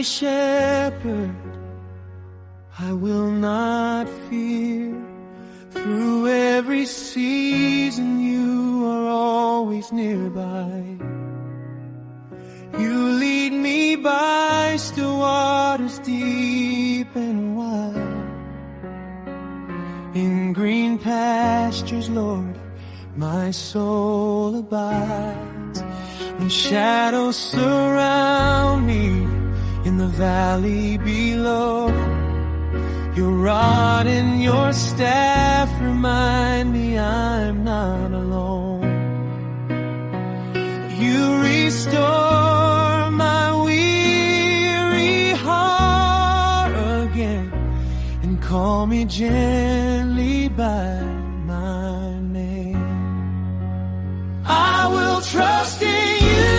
my shepherd, I will not fear. Through every season you are always nearby. You lead me by still waters deep and wide. In green pastures, Lord, my soul abides. When shadows surround me in the valley below, your rod and your staff remind me I'm not alone. You restore my weary heart again and call me gently by my name. I will trust in you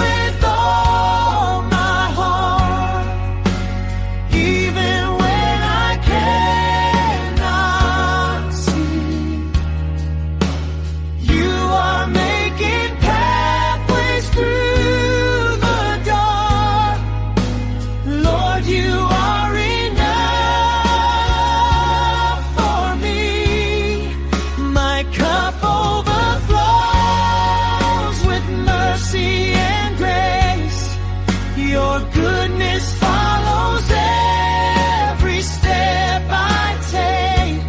with all my heart, even when I cannot see. You are making pathways through the dark. Lord, you are enough for me. My cup overflows with mercy and grace. Your goodness follows every step I take.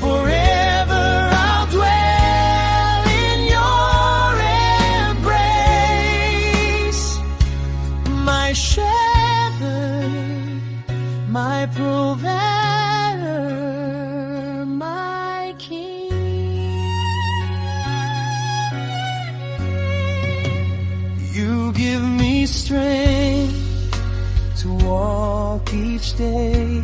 Forever I'll dwell in your embrace. My shepherd, my provider, my king. You give me strength to walk each day.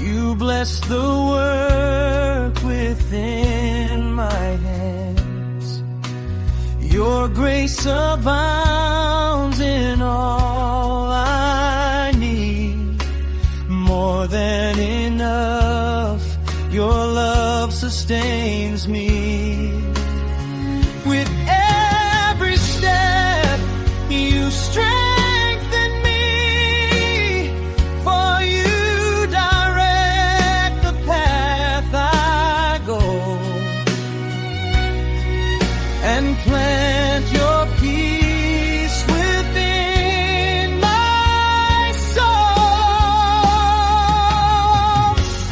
You bless the work within my hands. Your grace abounds in all I need. More than enough, your love sustains me. With every step, you strengthen me, for you direct the path I go, and plant your peace within my soul.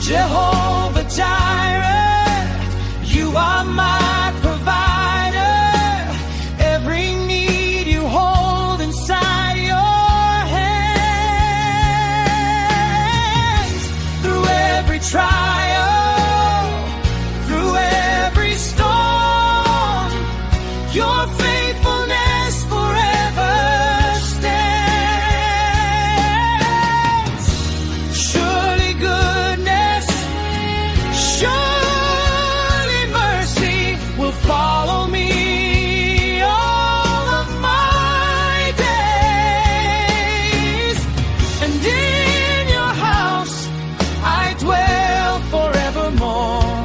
Jehovah Jireh, you are my provider. Every need you hold inside your hands. Through every trial, through every storm, your faithfulness forever stands. Surely goodness, surely mercy will follow me all of my days. And in your house I dwell forevermore.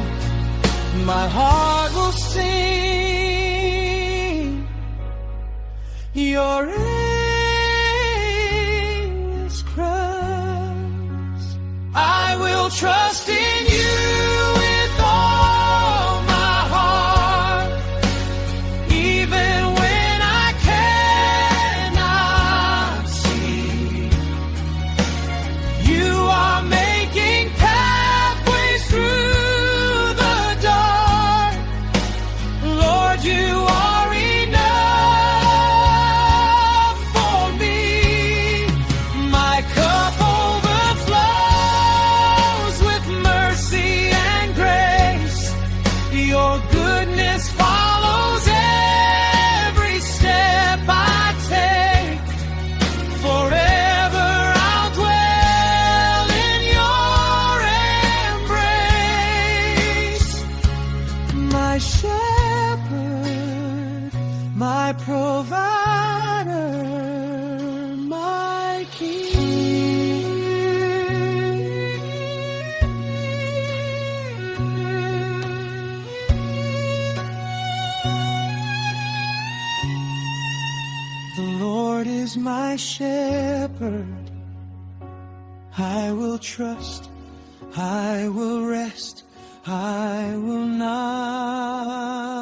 My heart will sing your endless cross. I will trust in you with all my heart, even when I cannot see. You are making pathways through the dark. Lord, you are enough for me. My cup overflows with mercy Lord is my shepherd. I will trust, I will rest, I will not